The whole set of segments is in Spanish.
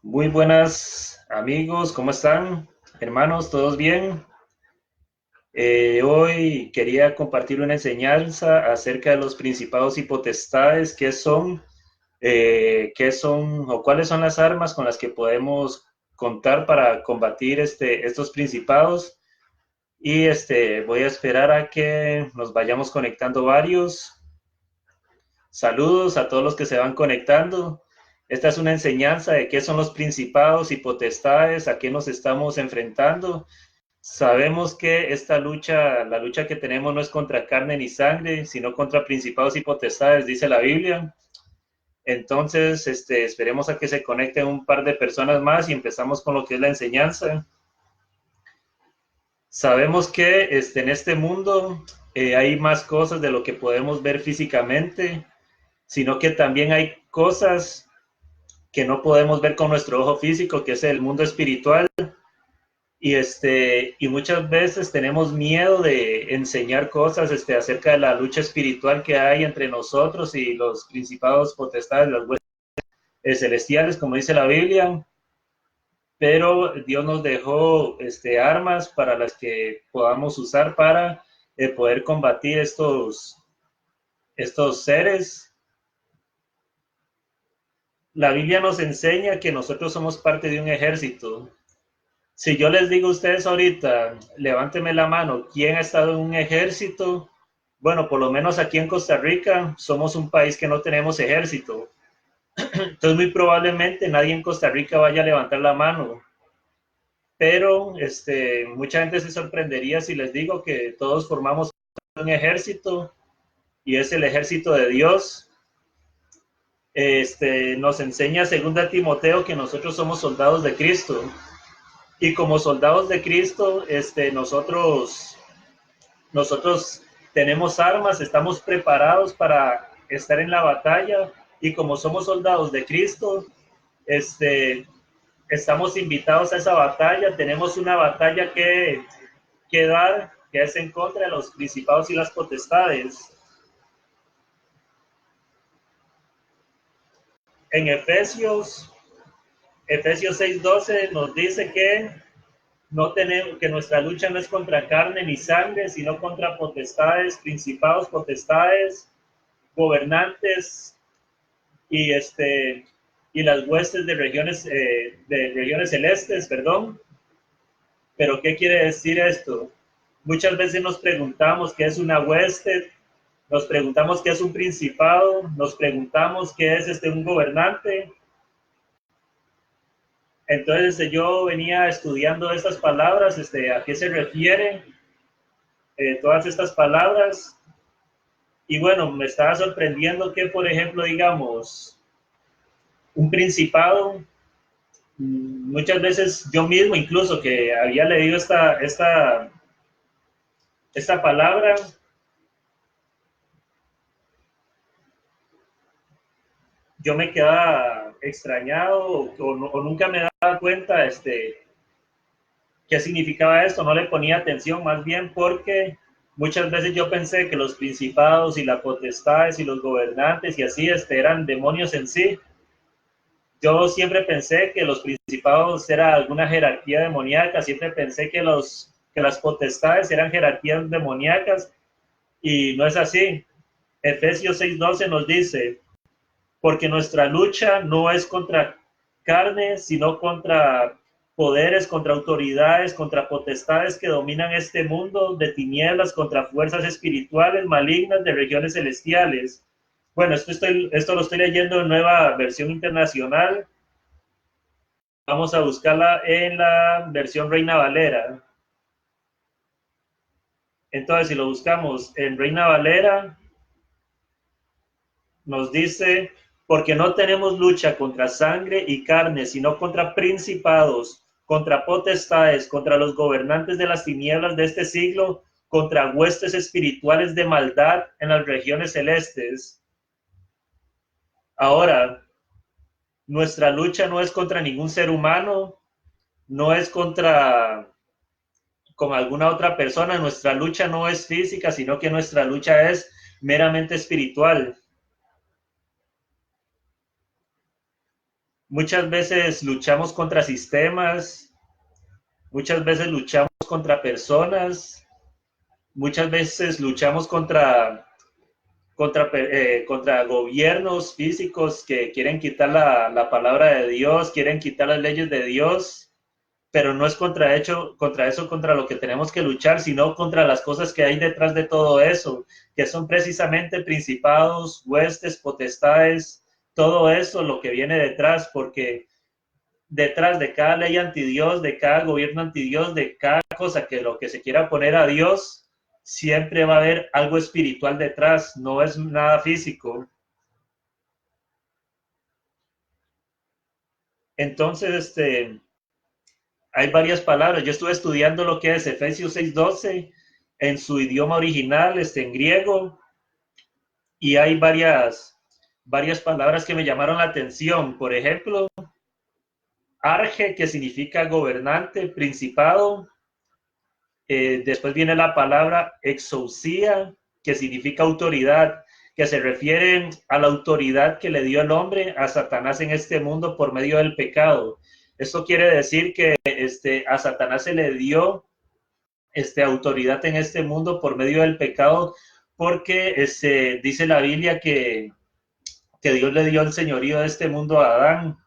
Muy buenas amigos, ¿cómo están? Hermanos, ¿todos bien? Hoy quería compartir una enseñanza acerca de los principados y potestades, qué son o cuáles son las armas con las que podemos contar para combatir estos principados. Y voy a esperar a que nos vayamos conectando varios. Saludos a todos los que se van conectando. Esta es una enseñanza de qué son los principados y potestades, a qué nos estamos enfrentando. Sabemos que la lucha que tenemos no es contra carne ni sangre, sino contra principados y potestades, dice la Biblia. Entonces, esperemos a que se conecten un par de personas más y empezamos con lo que es la enseñanza. Sabemos que en este mundo hay más cosas de lo que podemos ver físicamente, sino que también hay cosas que no podemos ver con nuestro ojo físico, que es el mundo espiritual. Y muchas veces tenemos miedo de enseñar cosas acerca de la lucha espiritual que hay entre nosotros y los principados potestades, las huestes celestiales, como dice la Biblia. Pero Dios nos dejó armas para las que podamos usar para poder combatir estos seres. La Biblia nos enseña que nosotros somos parte de un ejército. Si yo les digo a ustedes ahorita, levánteme la mano, ¿quién ha estado en un ejército? Bueno, por lo menos aquí en Costa Rica somos un país que no tenemos ejército. Entonces muy probablemente nadie en Costa Rica vaya a levantar la mano. Pero mucha gente se sorprendería si les digo que todos formamos un ejército y es el ejército de Dios. Nos enseña 2 Timoteo que nosotros somos soldados de Cristo. Y como soldados de Cristo, nosotros tenemos armas, estamos preparados para estar en la batalla y como somos soldados de Cristo, estamos invitados a esa batalla, tenemos una batalla que dar, que es en contra de los principados y las potestades. En Efesios 6:12 nos dice que no tenemos, que nuestra lucha no es contra carne ni sangre, sino contra potestades, principados, potestades, gobernantes y y las huestes de regiones celestes, perdón. Pero ¿qué quiere decir esto? Muchas veces nos preguntamos qué es una hueste, nos preguntamos qué es un principado, nos preguntamos qué es un gobernante. Entonces yo venía estudiando estas palabras, a qué se refieren todas estas palabras. Y bueno, me estaba sorprendiendo que, por ejemplo, digamos, un principado, muchas veces yo mismo, incluso que había leído esta palabra, yo me quedaba extrañado o nunca me daba cuenta qué significaba esto, no le ponía atención, más bien porque muchas veces yo pensé que los principados y las potestades y los gobernantes y así eran demonios en sí. Yo siempre pensé que los principados era alguna jerarquía demoníaca, siempre pensé que las potestades eran jerarquías demoníacas y no es así. Efesios 6:12 nos dice, porque nuestra lucha no es contra carne, sino contra poderes, contra autoridades, contra potestades que dominan este mundo de tinieblas, contra fuerzas espirituales malignas de regiones celestiales. Bueno, esto lo estoy leyendo en Nueva Versión Internacional. Vamos a buscarla en la versión Reina Valera. Entonces, si lo buscamos en Reina Valera, nos dice, porque no tenemos lucha contra sangre y carne, sino contra principados, contra potestades, contra los gobernantes de las tinieblas de este siglo, contra huestes espirituales de maldad en las regiones celestes. Ahora, nuestra lucha no es contra ningún ser humano, no es contra con alguna otra persona, nuestra lucha no es física, sino que nuestra lucha es meramente espiritual. Muchas veces luchamos contra sistemas, muchas veces luchamos contra personas, muchas veces luchamos contra gobiernos físicos que quieren quitar la palabra de Dios, quieren quitar las leyes de Dios, pero no es contra lo que tenemos que luchar, sino contra las cosas que hay detrás de todo eso, que son precisamente principados, huestes, potestades, todo eso lo que viene detrás, porque detrás de cada ley antidios, de cada gobierno antidios, de cada cosa que lo que se quiera poner a Dios, siempre va a haber algo espiritual detrás, no es nada físico. Entonces, hay varias palabras. Yo estuve estudiando lo que es Efesios 6:12 en su idioma original, en griego, y hay varias palabras que me llamaron la atención. Por ejemplo, arge, que significa gobernante, principado. Después viene la palabra exousia, que significa autoridad, que se refiere a la autoridad que le dio el hombre a Satanás en este mundo por medio del pecado. Esto quiere decir que a Satanás se le dio autoridad en este mundo por medio del pecado, porque dice la Biblia que Dios le dio el señorío de este mundo a Adán,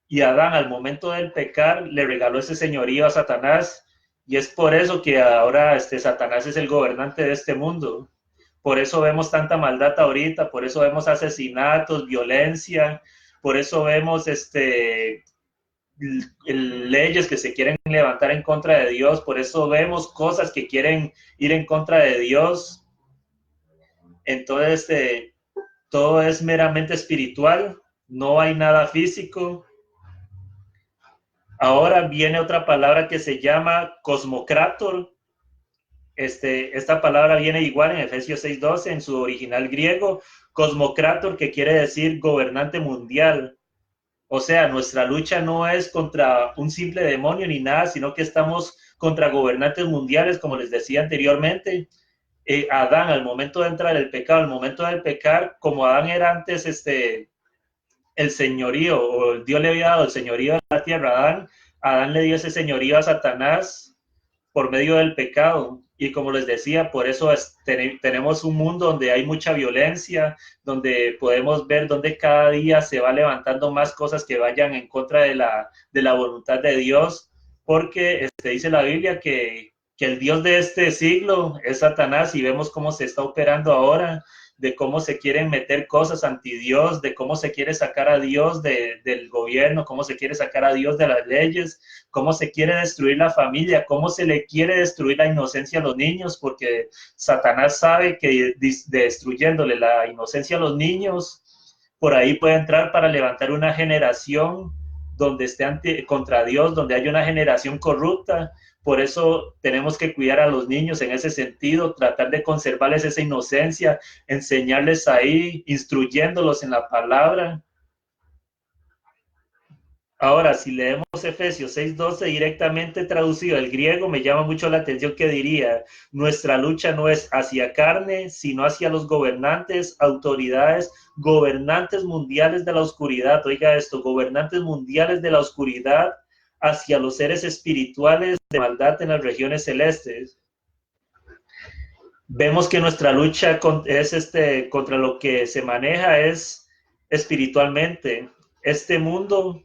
y Adán al momento del pecar le regaló ese señorío a Satanás, y es por eso que ahora Satanás es el gobernante de este mundo. Por eso vemos tanta maldad ahorita, por eso vemos asesinatos, violencia, por eso vemos leyes que se quieren levantar en contra de Dios, por eso vemos cosas que quieren ir en contra de Dios. Entonces, todo es meramente espiritual, no hay nada físico. Ahora viene otra palabra que se llama cosmocrator. Esta palabra viene igual en Efesios 6:12 en su original griego, cosmocrator, que quiere decir gobernante mundial. O sea, nuestra lucha no es contra un simple demonio ni nada, sino que estamos contra gobernantes mundiales, como les decía anteriormente. Adán, al momento de entrar el pecado, al momento del pecar, como Adán era antes el señorío, o Dios le había dado el señorío de la tierra a Adán, Adán le dio ese señorío a Satanás por medio del pecado. Y como les decía, por eso tenemos un mundo donde hay mucha violencia, donde podemos ver donde cada día se va levantando más cosas que vayan en contra de la voluntad de Dios, porque dice la Biblia que el Dios de este siglo es Satanás, y vemos cómo se está operando ahora, de cómo se quieren meter cosas anti Dios, de cómo se quiere sacar a Dios del gobierno, cómo se quiere sacar a Dios de las leyes, cómo se quiere destruir la familia, cómo se le quiere destruir la inocencia a los niños, porque Satanás sabe que destruyéndole la inocencia a los niños, por ahí puede entrar para levantar una generación donde esté contra Dios, donde haya una generación corrupta. Por eso tenemos que cuidar a los niños en ese sentido, tratar de conservarles esa inocencia, enseñarles ahí, instruyéndolos en la palabra. Ahora, si leemos Efesios 6:12 directamente traducido al griego, me llama mucho la atención que diría, nuestra lucha no es hacia carne, sino hacia los gobernantes, autoridades, gobernantes mundiales de la oscuridad. Oiga esto, gobernantes mundiales de la oscuridad, hacia los seres espirituales de maldad en las regiones celestes. Vemos que nuestra lucha contra lo que se maneja es espiritualmente. Este mundo,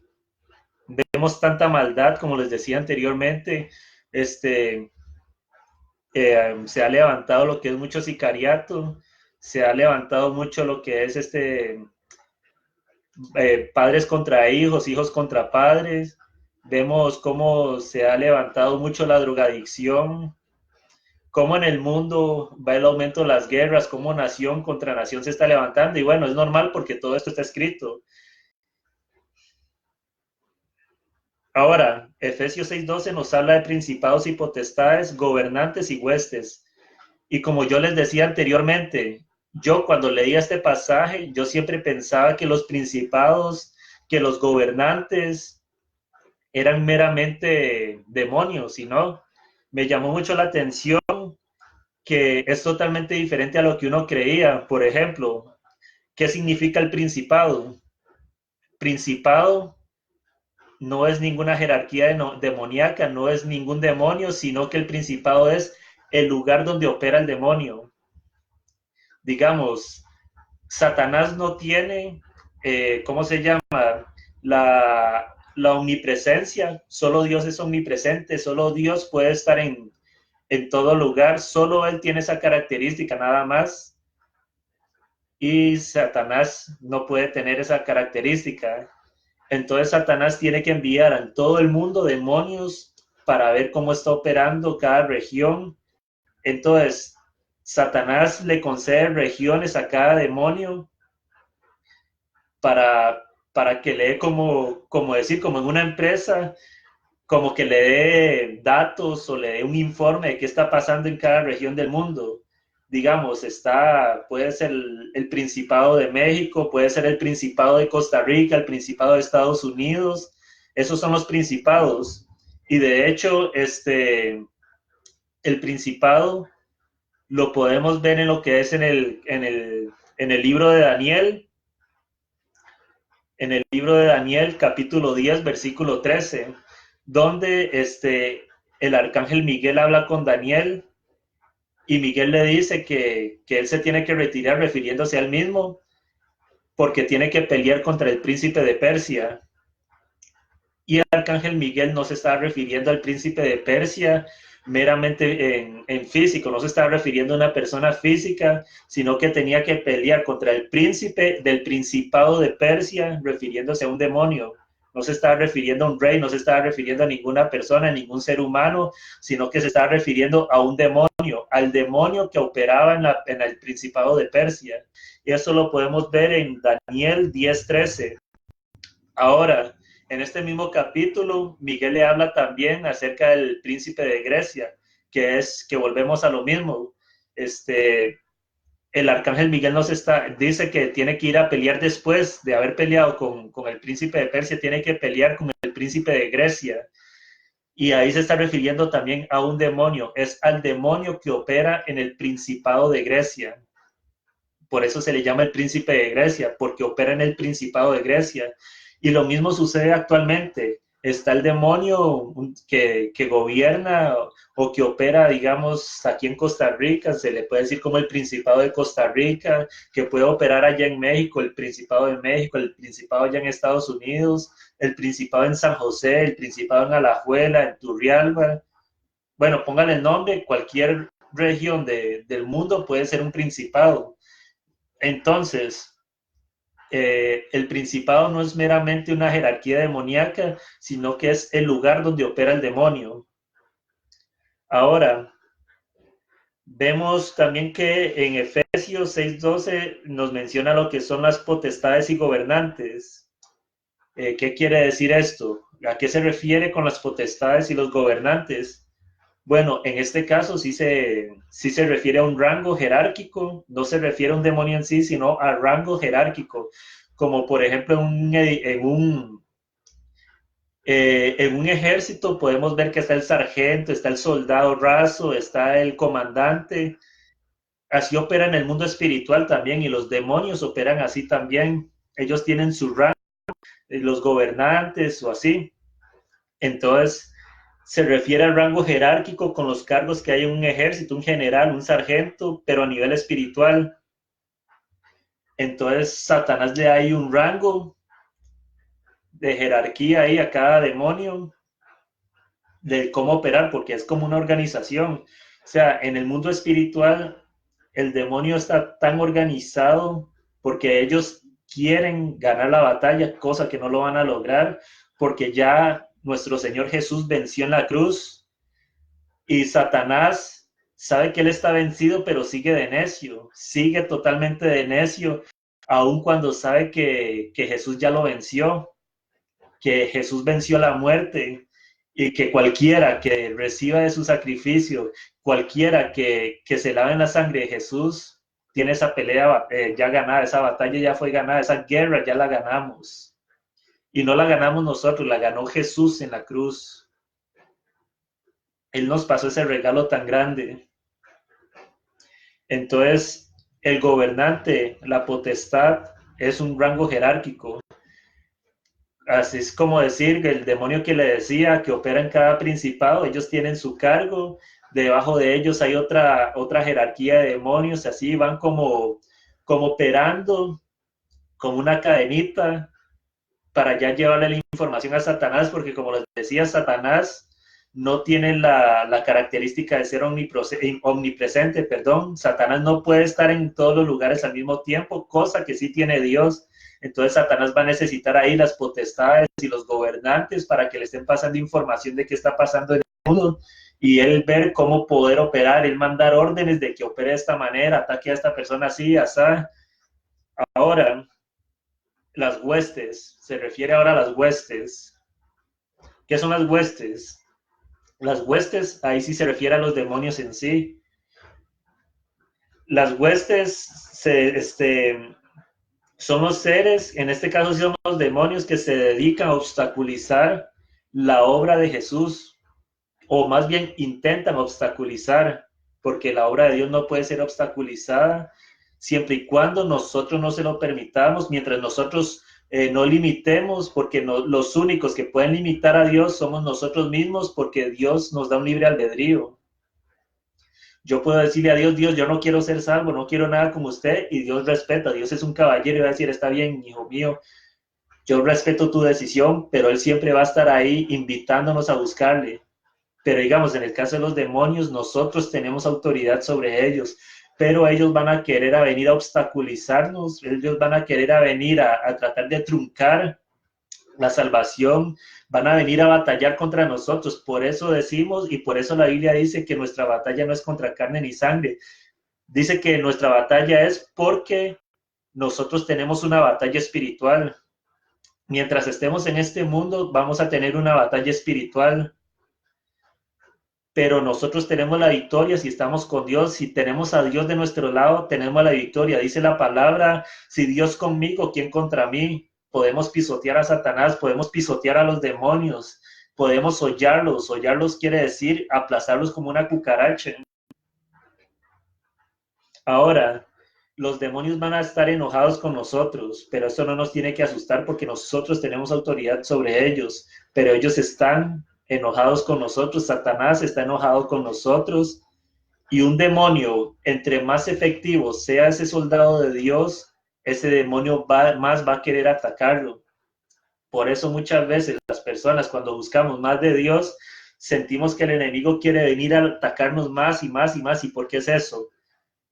vemos tanta maldad, como les decía anteriormente, se ha levantado lo que es mucho sicariato, se ha levantado mucho lo que es padres contra hijos, hijos contra padres. Vemos cómo se ha levantado mucho la drogadicción, cómo en el mundo va el aumento de las guerras, cómo nación contra nación se está levantando. Y bueno, es normal porque todo esto está escrito. Ahora, Efesios 6:12 nos habla de principados y potestades, gobernantes y huestes. Y como yo les decía anteriormente, yo cuando leía este pasaje, yo siempre pensaba que los principados, que los gobernantes eran meramente demonios, y no. Me llamó mucho la atención que es totalmente diferente a lo que uno creía. Por ejemplo, ¿qué significa el principado? Principado no es ninguna jerarquía demoníaca, no es ningún demonio, sino que el principado es el lugar donde opera el demonio. Digamos, Satanás no tiene, ¿cómo se llama? La omnipresencia, solo Dios es omnipresente, solo Dios puede estar en todo lugar, solo Él tiene esa característica nada más, y Satanás no puede tener esa característica. Entonces Satanás tiene que enviar a todo el mundo demonios para ver cómo está operando cada región. Entonces Satanás le concede regiones a cada demonio para, para que le dé como decir, como en una empresa, como que le dé datos o le dé un informe de qué está pasando en cada región del mundo. Digamos, puede ser el Principado de México, puede ser el Principado de Costa Rica, el Principado de Estados Unidos. Esos son los principados. Y de hecho, el Principado lo podemos ver en lo que es en el libro de Daniel, capítulo 10, versículo 13, donde el arcángel Miguel habla con Daniel y Miguel le dice que él se tiene que retirar refiriéndose a él mismo porque tiene que pelear contra el príncipe de Persia. Y el arcángel Miguel no se está refiriendo al príncipe de Persia meramente en físico, no se está refiriendo a una persona física, sino que tenía que pelear contra el príncipe del principado de Persia, refiriéndose a un demonio. No se está refiriendo a un rey, no se está refiriendo a ninguna persona, a ningún ser humano, sino que se está refiriendo a un demonio, al demonio que operaba en el principado de Persia. Y eso lo podemos ver en Daniel 10:13. Ahora, en este mismo capítulo, Miguel le habla también acerca del príncipe de Grecia, que volvemos a lo mismo. El arcángel Miguel dice que tiene que ir a pelear después de haber peleado con el príncipe de Persia, tiene que pelear con el príncipe de Grecia. Y ahí se está refiriendo también a un demonio, es al demonio que opera en el principado de Grecia. Por eso se le llama el príncipe de Grecia, porque opera en el principado de Grecia. Y lo mismo sucede actualmente. Está el demonio que gobierna o que opera, digamos, aquí en Costa Rica, se le puede decir como el Principado de Costa Rica, que puede operar allá en México, el Principado de México, el Principado allá en Estados Unidos, el Principado en San José, el Principado en Alajuela, en Turrialba. Bueno, pongan el nombre, cualquier región del mundo puede ser un principado. Entonces, el principado no es meramente una jerarquía demoníaca, sino que es el lugar donde opera el demonio. Ahora, vemos también que en Efesios 6:12 nos menciona lo que son las potestades y gobernantes. ¿Qué quiere decir esto? ¿A qué se refiere con las potestades y los gobernantes? Bueno, en este caso sí se refiere a un rango jerárquico, no se refiere a un demonio en sí, sino a rango jerárquico, como por ejemplo en un ejército podemos ver que está el sargento, está el soldado raso, está el comandante. Así opera en el mundo espiritual también y los demonios operan así también. Ellos tienen su rango, los gobernantes o así. Entonces, se refiere al rango jerárquico con los cargos que hay en un ejército, un general, un sargento, pero a nivel espiritual. Entonces, Satanás le da ahí un rango de jerarquía ahí a cada demonio de cómo operar, porque es como una organización. O sea, en el mundo espiritual, el demonio está tan organizado porque ellos quieren ganar la batalla, cosa que no lo van a lograr, porque ya nuestro Señor Jesús venció en la cruz y Satanás sabe que él está vencido, pero sigue de necio, sigue totalmente de necio, aun cuando sabe que Jesús ya lo venció, que Jesús venció la muerte y que cualquiera que reciba de su sacrificio, cualquiera que se lave en la sangre de Jesús, tiene esa pelea ya ganada, esa batalla ya fue ganada, esa guerra ya la ganamos. Y no la ganamos nosotros, la ganó Jesús en la cruz. Él nos pasó ese regalo tan grande. Entonces, el gobernante, la potestad, es un rango jerárquico. Así es como decir que el demonio que le decía que opera en cada principado, ellos tienen su cargo, debajo de ellos hay otra jerarquía de demonios, así van como operando como una cadenita para ya llevarle la información a Satanás, porque como les decía, Satanás no tiene la característica de ser omnipresente, perdón. Satanás no puede estar en todos los lugares al mismo tiempo, cosa que sí tiene Dios. Entonces Satanás va a necesitar ahí las potestades y los gobernantes para que le estén pasando información de qué está pasando en el mundo y él ver cómo poder operar, él mandar órdenes de que opere de esta manera, ataque a esta persona así, así. Ahora, las huestes, se refiere ahora a las huestes. ¿Qué son las huestes? Las huestes, ahí sí se refiere a los demonios en sí. Las huestes son los seres, en este caso sí son los demonios que se dedican a obstaculizar la obra de Jesús, o más bien intentan obstaculizar, porque la obra de Dios no puede ser obstaculizada siempre y cuando nosotros no se lo permitamos, mientras nosotros no limitemos, porque no, los únicos que pueden limitar a Dios somos nosotros mismos, porque Dios nos da un libre albedrío. Yo puedo decirle a Dios, Dios, yo no quiero ser salvo, no quiero nada como usted, y Dios respeta, Dios es un caballero y va a decir, está bien, hijo mío, yo respeto tu decisión, pero Él siempre va a estar ahí invitándonos a buscarle. Pero digamos, en el caso de los demonios, nosotros tenemos autoridad sobre ellos, pero ellos van a querer a venir a obstaculizarnos, ellos van a querer a venir a tratar de truncar la salvación, van a venir a batallar contra nosotros. Por eso decimos y por eso la Biblia dice que nuestra batalla no es contra carne ni sangre. Dice que nuestra batalla es porque nosotros tenemos una batalla espiritual. Mientras estemos en este mundo, vamos a tener una batalla espiritual, pero nosotros tenemos la victoria si estamos con Dios, si tenemos a Dios de nuestro lado, tenemos la victoria. Dice la palabra, si Dios conmigo, ¿quién contra mí? Podemos pisotear a Satanás, podemos pisotear a los demonios, podemos hollarlos. Hollarlos quiere decir aplastarlos como una cucaracha. Ahora, los demonios van a estar enojados con nosotros, pero eso no nos tiene que asustar porque nosotros tenemos autoridad sobre ellos, pero ellos están enojados con nosotros, Satanás está enojado con nosotros, y un demonio, entre más efectivo sea ese soldado de Dios, ese demonio más va a querer atacarlo. Por eso muchas veces las personas cuando buscamos más de Dios, sentimos que el enemigo quiere venir a atacarnos más y más y más. ¿Y por qué es eso?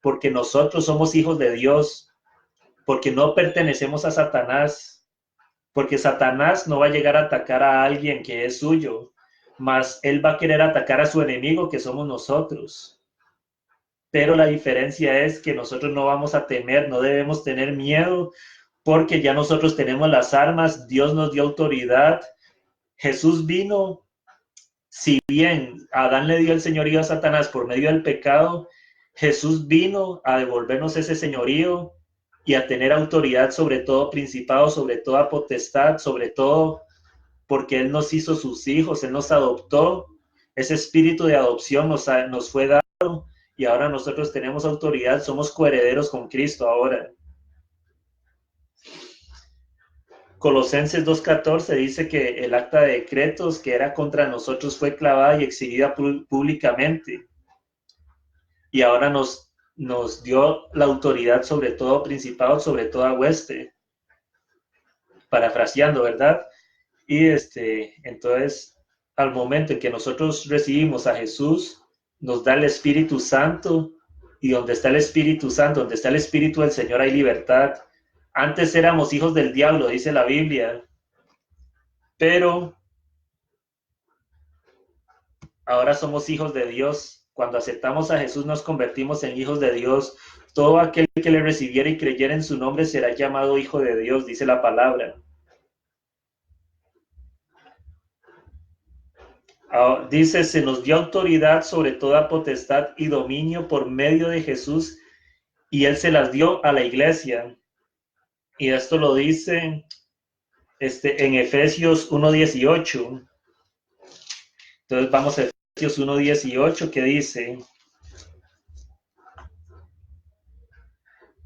Porque nosotros somos hijos de Dios, porque no pertenecemos a Satanás, porque Satanás no va a llegar a atacar a alguien que es suyo, mas él va a querer atacar a su enemigo, que somos nosotros. Pero la diferencia es que nosotros no vamos a temer, no debemos tener miedo, porque ya nosotros tenemos las armas, Dios nos dio autoridad, Jesús vino, si bien Adán le dio el señorío a Satanás por medio del pecado, Jesús vino a devolvernos ese señorío y a tener autoridad sobre todo principado, sobre toda potestad, sobre todo porque Él nos hizo sus hijos, Él nos adoptó, ese espíritu de adopción nos fue dado y ahora nosotros tenemos autoridad, somos coherederos con Cristo ahora. Colosenses 2:14 dice que el acta de decretos que era contra nosotros fue clavada y exhibida públicamente. Y ahora nos dio la autoridad sobre todo principado, sobre toda hueste, parafraseando, ¿verdad? Y entonces, al momento en que nosotros recibimos a Jesús, nos da el Espíritu Santo, y donde está el Espíritu Santo, donde está el Espíritu del Señor hay libertad. Antes éramos hijos del diablo, dice la Biblia, pero ahora somos hijos de Dios. Cuando aceptamos a Jesús nos convertimos en hijos de Dios. Todo aquel que le recibiera y creyera en su nombre será llamado hijo de Dios, dice la palabra. Dice, se nos dio autoridad sobre toda potestad y dominio por medio de Jesús y Él se las dio a la iglesia. Y esto lo dice en Efesios 1:18. Entonces vamos a Efesios 1:18 que dice,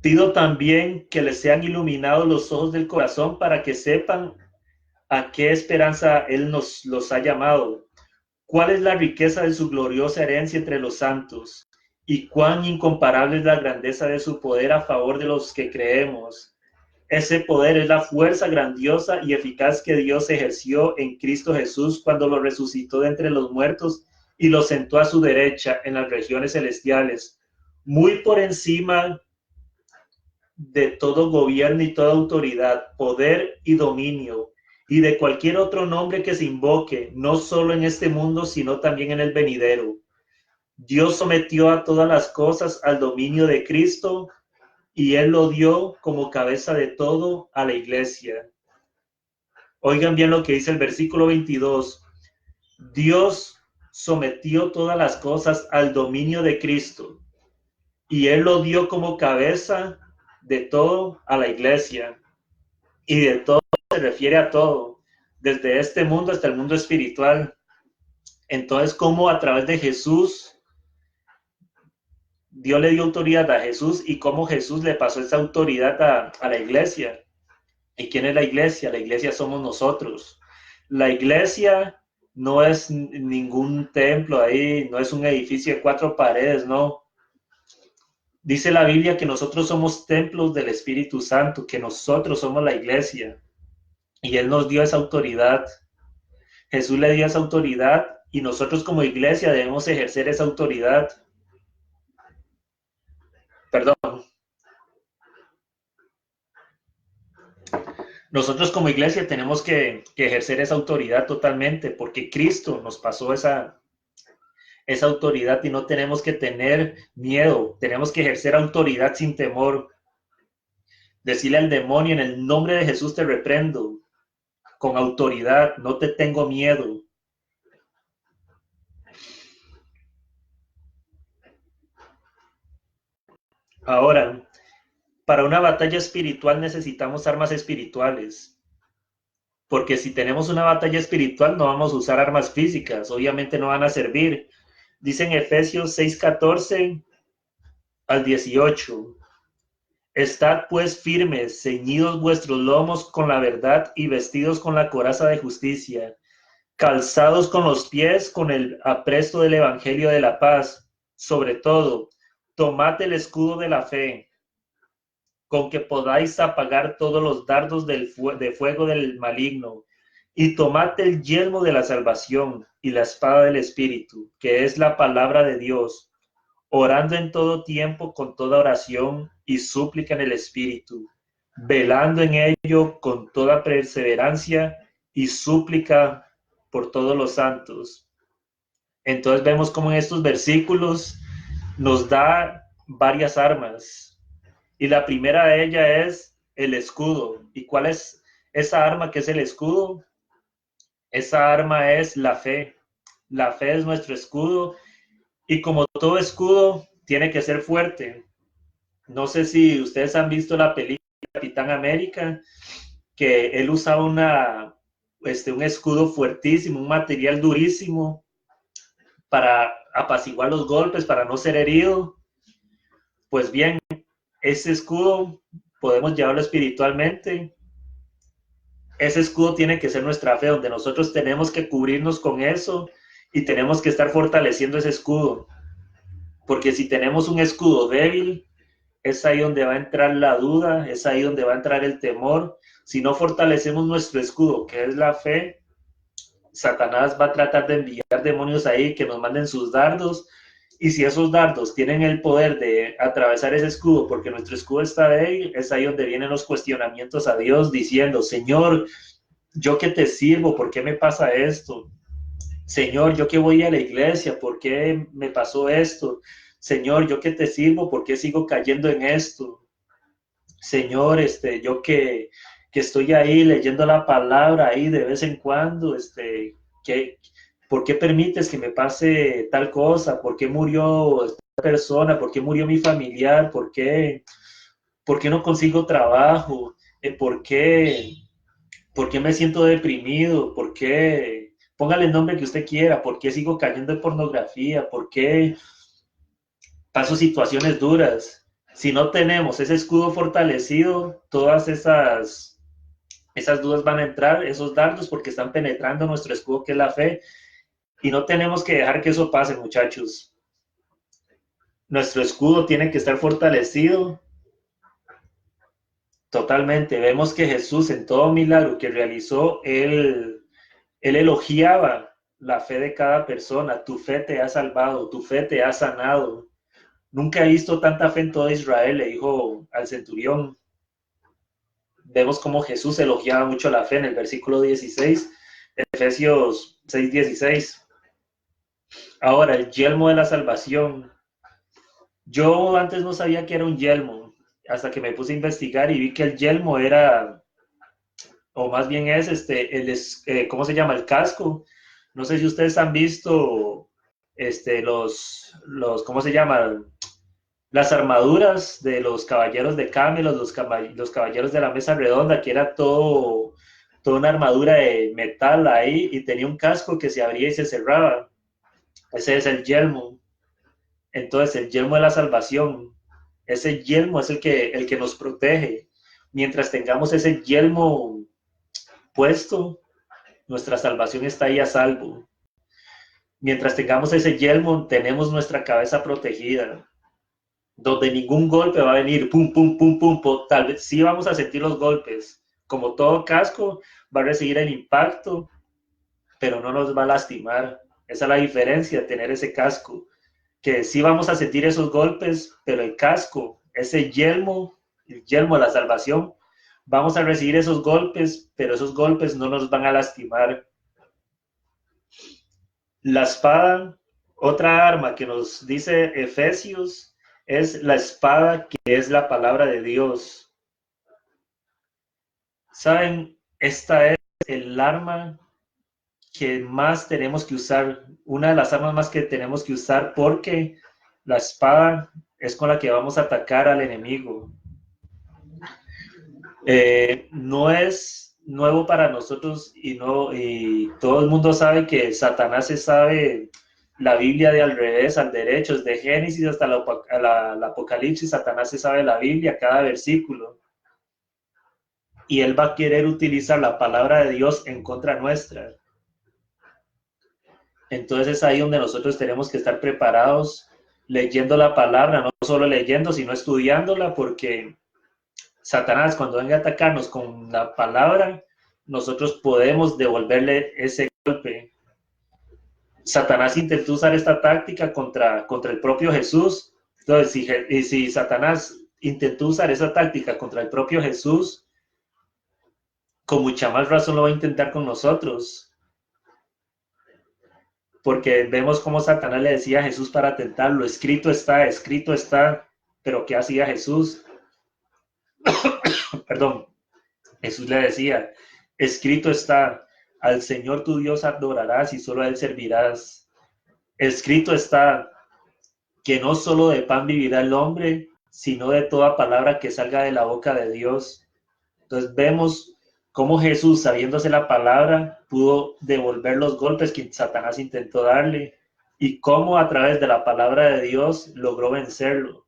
pido también que les sean iluminados los ojos del corazón para que sepan ¿A qué esperanza Él nos los ha llamado? ¿Cuál es la riqueza de su gloriosa herencia entre los santos? ¿Y cuán incomparable es la grandeza de su poder a favor de los que creemos? Ese poder es la fuerza grandiosa y eficaz que Dios ejerció en Cristo Jesús cuando lo resucitó de entre los muertos y lo sentó a su derecha en las regiones celestiales, muy por encima de todo gobierno y toda autoridad, poder y dominio, y de cualquier otro nombre que se invoque, no solo en este mundo, sino también en el venidero. Dios sometió a todas las cosas al dominio de Cristo y Él lo dio como cabeza de todo a la iglesia. Oigan bien lo que dice el versículo 22. Dios sometió todas las cosas al dominio de Cristo y Él lo dio como cabeza de todo a la iglesia. Y de todo se refiere a todo, desde este mundo hasta el mundo espiritual. Entonces, ¿cómo a través de Jesús Dios le dio autoridad a Jesús y cómo Jesús le pasó esa autoridad a la iglesia? ¿Y quién es la iglesia? La iglesia somos nosotros. La iglesia no es ningún templo ahí, no es un edificio de 4 paredes, no. Dice la Biblia que nosotros somos templos del Espíritu Santo, que nosotros somos la iglesia. Y Él nos dio esa autoridad. Jesús le dio esa autoridad y nosotros como iglesia debemos ejercer esa autoridad. Perdón. Nosotros como iglesia tenemos que ejercer esa autoridad totalmente porque Cristo nos pasó esa autoridad y no tenemos que tener miedo. Tenemos que ejercer autoridad sin temor. Decirle al demonio, en el nombre de Jesús te reprendo. Con autoridad, no te tengo miedo. Ahora, para una batalla espiritual necesitamos armas espirituales. Porque si tenemos una batalla espiritual no vamos a usar armas físicas, obviamente no van a servir. Dice en Efesios 6:14 al 18. Estad pues firmes, ceñidos vuestros lomos con la verdad y vestidos con la coraza de justicia, calzados con los pies con el apresto del evangelio de la paz. Sobre todo, tomad el escudo de la fe, con que podáis apagar todos los dardos de fuego del maligno, y tomad el yelmo de la salvación y la espada del Espíritu, que es la palabra de Dios, orando en todo tiempo con toda oración y súplica en el Espíritu, velando en ello con toda perseverancia y súplica por todos los santos. Entonces vemos cómo en estos versículos nos da varias armas. Y la primera de ellas es el escudo. ¿Y cuál es esa arma que es el escudo? Esa arma es la fe. La fe es nuestro escudo. Y como todo escudo, tiene que ser fuerte. No sé si ustedes han visto la película Capitán América, que él usa un escudo fuertísimo, un material durísimo para apaciguar los golpes, para no ser herido. Pues bien, ese escudo podemos llevarlo espiritualmente. Ese escudo tiene que ser nuestra fe, donde nosotros tenemos que cubrirnos con eso y tenemos que estar fortaleciendo ese escudo. Porque si tenemos un escudo débil, es ahí donde va a entrar la duda, es ahí donde va a entrar el temor. Si no fortalecemos nuestro escudo, que es la fe, Satanás va a tratar de enviar demonios ahí que nos manden sus dardos. Y si esos dardos tienen el poder de atravesar ese escudo, porque nuestro escudo está débil, es ahí donde vienen los cuestionamientos a Dios diciendo, Señor, yo que te sirvo, ¿por qué me pasa esto? Señor, yo que voy a la iglesia, ¿por qué me pasó esto? Señor, yo que te sirvo, ¿por qué sigo cayendo en esto? Señor, yo que estoy ahí leyendo la palabra ahí de vez en cuando, ¿por qué permites que me pase tal cosa? ¿Por qué murió esta persona? ¿Por qué murió mi familiar? ¿Por qué no consigo trabajo? ¿Por qué me siento deprimido? ¿Por qué? Póngale el nombre que usted quiera. ¿Por qué sigo cayendo en pornografía? ¿Por qué paso situaciones duras? Si no tenemos ese escudo fortalecido, todas esas Esas dudas van a entrar, esos dardos, porque están penetrando nuestro escudo, que es la fe, y no tenemos que dejar que eso pase, muchachos. Nuestro escudo tiene que estar fortalecido totalmente. Vemos que Jesús, en todo milagro que realizó, él elogiaba la fe de cada persona. Tu fe te ha salvado, tu fe te ha sanado. Nunca he visto tanta fe en todo Israel, le dijo al centurión. Vemos cómo Jesús elogiaba mucho la fe en el versículo 16, Efesios 6:16. Ahora, el yelmo de la salvación. Yo antes no sabía que era un yelmo, hasta que me puse a investigar y vi que el yelmo era, o más bien es, ¿cómo se llama? El casco. No sé si ustedes han visto ¿cómo se llama? Las armaduras de los caballeros de Camelot, los caballeros de la mesa redonda, que era toda una armadura de metal ahí y tenía un casco que se abría y se cerraba. Ese es el yelmo. Entonces, el yelmo de la salvación, ese yelmo es el que nos protege. Mientras tengamos ese yelmo puesto, nuestra salvación está ahí a salvo. Mientras tengamos ese yelmo, tenemos nuestra cabeza protegida, donde ningún golpe va a venir, pum, pum, pum, pum, pum. Tal vez sí vamos a sentir los golpes. Como todo casco, va a recibir el impacto, pero no nos va a lastimar. Esa es la diferencia de tener ese casco, que sí vamos a sentir esos golpes, pero el casco, ese yelmo, el yelmo de la salvación, vamos a recibir esos golpes, pero esos golpes no nos van a lastimar. La espada, otra arma que nos dice Efesios, es la espada que es la palabra de Dios. ¿Saben? Esta es el arma que más tenemos que usar, una de las armas más que tenemos que usar, porque la espada es con la que vamos a atacar al enemigo. No es nuevo para nosotros y todo el mundo sabe que Satanás se sabe la Biblia de al revés, al derecho, de Génesis hasta la Apocalipsis. Satanás se sabe la Biblia, cada versículo, y él va a querer utilizar la palabra de Dios en contra nuestra. Entonces es ahí donde nosotros tenemos que estar preparados, leyendo la palabra, no solo leyendo, sino estudiándola, porque Satanás, cuando venga a atacarnos con la palabra, nosotros podemos devolverle ese golpe. Satanás intentó usar esta táctica contra el propio Jesús. Entonces, si Satanás intentó usar esa táctica contra el propio Jesús, con mucha más razón lo va a intentar con nosotros. Porque vemos cómo Satanás le decía a Jesús para tentarlo, escrito está, pero ¿qué hacía Jesús? Perdón, Jesús le decía, escrito está, al Señor tu Dios adorarás y solo a Él servirás. Escrito está que no solo de pan vivirá el hombre, sino de toda palabra que salga de la boca de Dios. Entonces vemos cómo Jesús, sabiéndose la palabra, pudo devolver los golpes que Satanás intentó darle y cómo a través de la palabra de Dios logró vencerlo.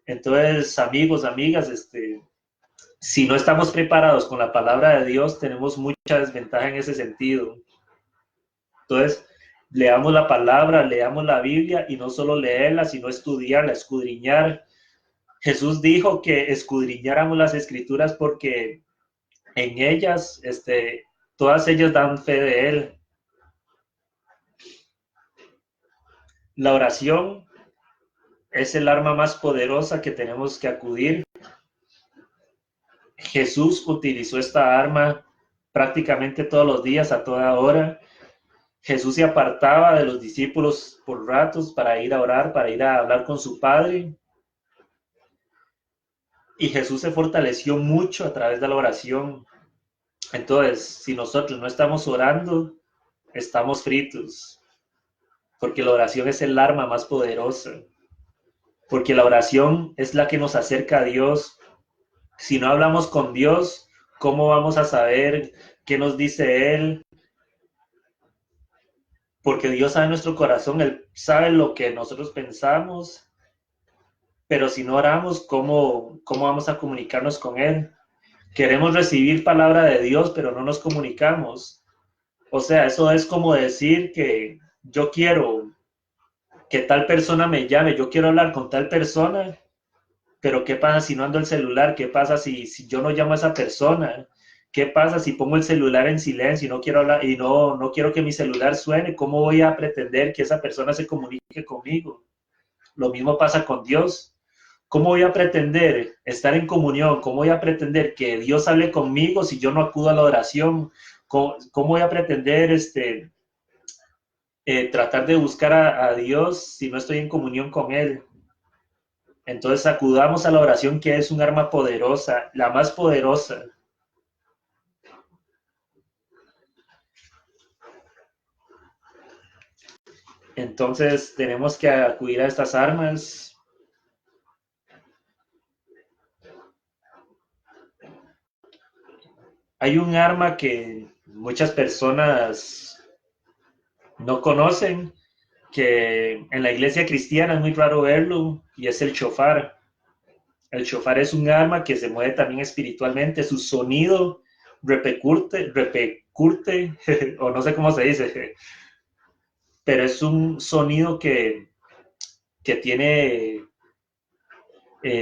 Entonces, amigos, amigas, si no estamos preparados con la palabra de Dios, tenemos mucha desventaja en ese sentido. Entonces, leamos la palabra, leamos la Biblia y no solo leerla, sino estudiarla, escudriñar. Jesús dijo que escudriñáramos las escrituras porque en ellas, todas ellas dan fe de Él. La oración es el arma más poderosa que tenemos que acudir. Jesús utilizó esta arma prácticamente todos los días, a toda hora. Jesús se apartaba de los discípulos por ratos para ir a orar, para ir a hablar con su Padre. Y Jesús se fortaleció mucho a través de la oración. Entonces, si nosotros no estamos orando, estamos fritos, porque la oración es el arma más poderosa, porque la oración es la que nos acerca a Dios. Si no hablamos con Dios, ¿cómo vamos a saber qué nos dice Él? Porque Dios sabe nuestro corazón, Él sabe lo que nosotros pensamos, pero si no oramos, ¿cómo vamos a comunicarnos con Él? Queremos recibir palabra de Dios, pero no nos comunicamos. O sea, eso es como decir que yo quiero que tal persona me llame, yo quiero hablar con tal persona, pero ¿qué pasa si no ando el celular? ¿Qué pasa si yo no llamo a esa persona? ¿Qué pasa si pongo el celular en silencio y no quiero hablar y no quiero que mi celular suene? ¿Cómo voy a pretender que esa persona se comunique conmigo? Lo mismo pasa con Dios. ¿Cómo voy a pretender estar en comunión? ¿Cómo voy a pretender que Dios hable conmigo si yo no acudo a la oración? ¿Cómo voy a pretender tratar de buscar a Dios si no estoy en comunión con Él? Entonces acudamos a la oración, que es un arma poderosa, la más poderosa. Entonces tenemos que acudir a estas armas. Hay un arma que muchas personas no conocen, que en la iglesia cristiana es muy raro verlo, y es el shofar. El shofar es un arma que se mueve también espiritualmente. Su sonido repercute, o no sé cómo se dice, pero es un sonido que tiene,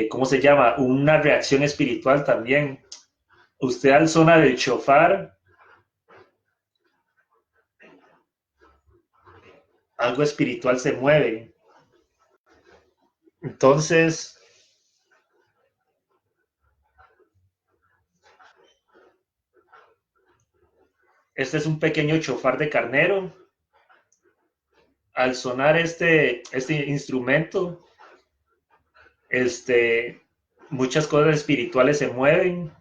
¿cómo se llama? Una reacción espiritual también. Usted al sonar del shofar, algo espiritual se mueve. Entonces, este es un pequeño shofar de carnero. Al sonar este instrumento, este, muchas cosas espirituales se mueven.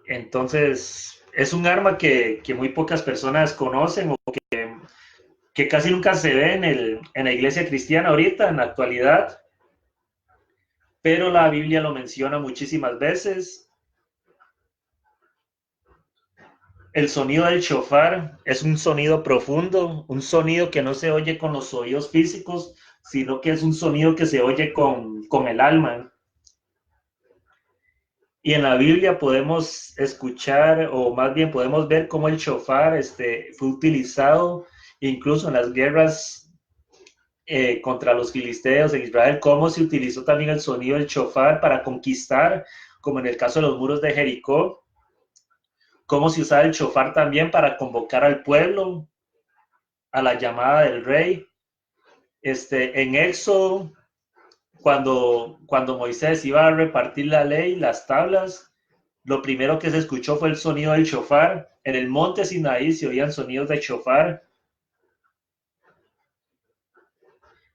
Entonces, es un arma que muy pocas personas conocen, o que casi nunca se ve en la iglesia cristiana ahorita, en la actualidad, pero la Biblia lo menciona muchísimas veces. El sonido del shofar es un sonido profundo, un sonido que no se oye con los oídos físicos, sino que es un sonido que se oye con el alma. Y en la Biblia podemos escuchar, o más bien podemos ver cómo el shofar fue utilizado incluso en las guerras contra los filisteos en Israel, cómo se utilizó también el sonido del shofar para conquistar, como en el caso de los muros de Jericó, cómo se usaba el shofar también para convocar al pueblo a la llamada del rey. En Éxodo, cuando Moisés iba a repartir la ley, las tablas, lo primero que se escuchó fue el sonido del shofar. En el monte Sinaí se oían sonidos de shofar.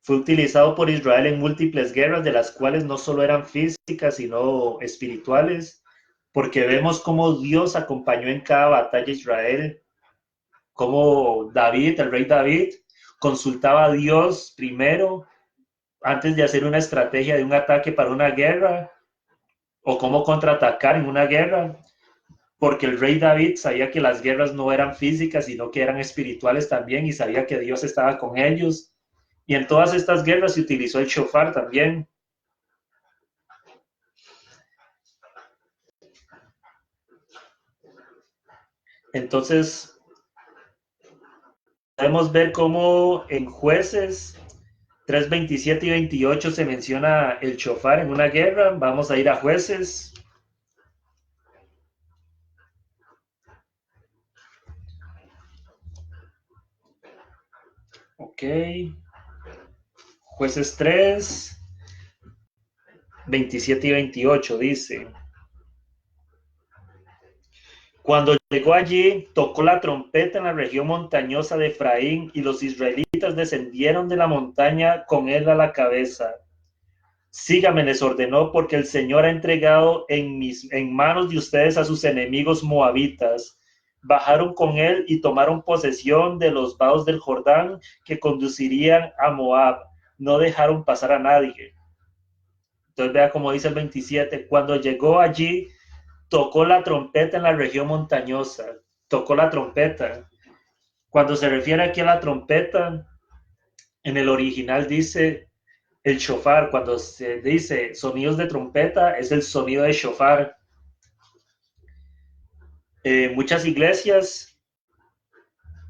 Fue utilizado por Israel en múltiples guerras, de las cuales no solo eran físicas, sino espirituales, porque vemos cómo Dios acompañó en cada batalla a Israel, cómo David, el rey David, consultaba a Dios primero antes de hacer una estrategia de un ataque para una guerra, o cómo contraatacar en una guerra, porque el rey David sabía que las guerras no eran físicas, sino que eran espirituales también, y sabía que Dios estaba con ellos. Y en todas estas guerras se utilizó el shofar también. Entonces, podemos ver cómo en Jueces 3:27 y 28 se menciona el shofar en una guerra. Vamos a ir a Jueces. Ok. Jueces 3:27 y 28 dice: Cuando llegó allí, tocó la trompeta en la región montañosa de Efraín, y los israelitas descendieron de la montaña con él a la cabeza. Sígame, les ordenó, porque el Señor ha entregado en manos de ustedes a sus enemigos moabitas. Bajaron con él y tomaron posesión de los vados del Jordán que conducirían a Moab. No dejaron pasar a nadie. Entonces vea cómo dice el 27. Cuando llegó allí, tocó la trompeta en la región montañosa. Tocó la trompeta. Cuando se refiere aquí a la trompeta, en el original dice el shofar, cuando se dice sonidos de trompeta, es el sonido de shofar. Muchas iglesias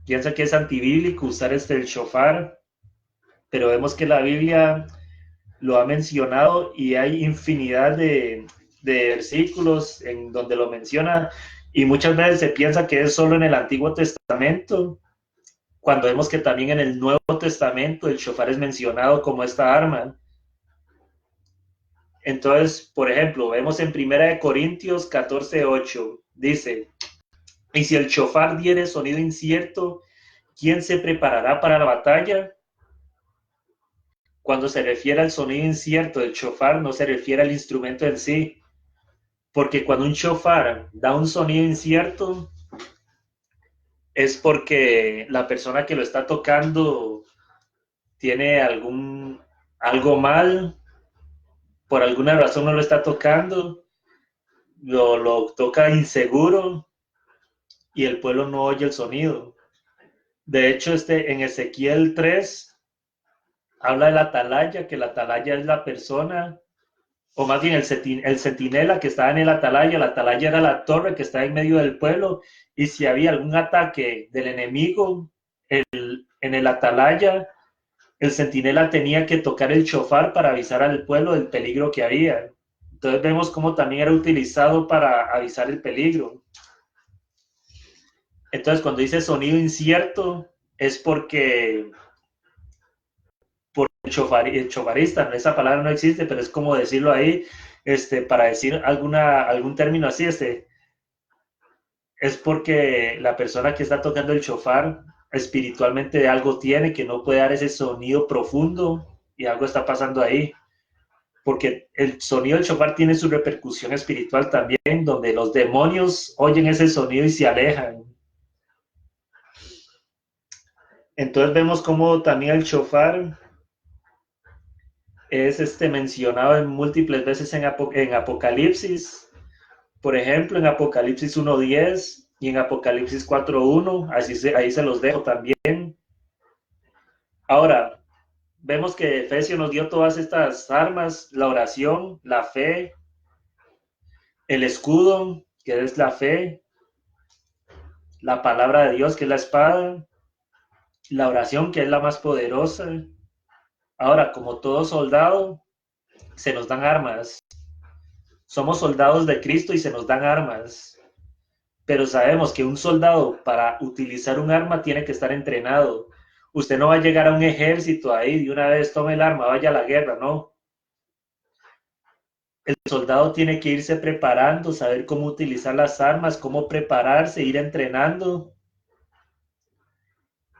piensan que es antibíblico usar el shofar, pero vemos que la Biblia lo ha mencionado y hay infinidad de versículos en donde lo menciona, y muchas veces se piensa que es solo en el Antiguo Testamento, cuando vemos que también en el Nuevo Testamento el shofar es mencionado como esta arma. Entonces, por ejemplo, vemos en 1 Corintios 14:8, dice, y si el shofar diere sonido incierto, ¿quién se preparará para la batalla? Cuando se refiere al sonido incierto del shofar, no se refiere al instrumento en sí, porque cuando un shofar da un sonido incierto, es porque la persona que lo está tocando tiene algo mal, por alguna razón no lo está tocando, lo toca inseguro y el pueblo no oye el sonido. De hecho, en Ezequiel 3 habla de la atalaya, que la atalaya es la persona, o más bien el centinela que estaba en el atalaya. La atalaya era la torre que estaba en medio del pueblo, y si había algún ataque del enemigo en el atalaya, el centinela tenía que tocar el shofar para avisar al pueblo del peligro que había. Entonces vemos cómo también era utilizado para avisar el peligro. Entonces cuando dice sonido incierto, es porque por el chofarista, esa palabra no existe, pero es como decirlo ahí, para decir algún término así, es porque la persona que está tocando el shofar espiritualmente algo tiene que no puede dar ese sonido profundo, y algo está pasando ahí, porque el sonido del shofar tiene su repercusión espiritual también, donde los demonios oyen ese sonido y se alejan. Entonces vemos cómo también el shofar es mencionado en múltiples veces en Apocalipsis. Por ejemplo, en Apocalipsis 1:10 y en Apocalipsis 4:1, ahí se los dejo también. Ahora, vemos que Efesios nos dio todas estas armas: la oración, la fe, el escudo, que es la fe, la palabra de Dios, que es la espada, la oración, que es la más poderosa. Ahora, como todo soldado, se nos dan armas. Somos soldados de Cristo y se nos dan armas. Pero sabemos que un soldado, para utilizar un arma, tiene que estar entrenado. Usted no va a llegar a un ejército ahí de una vez, tome el arma, vaya a la guerra, no. El soldado tiene que irse preparando, saber cómo utilizar las armas, cómo prepararse, ir entrenando.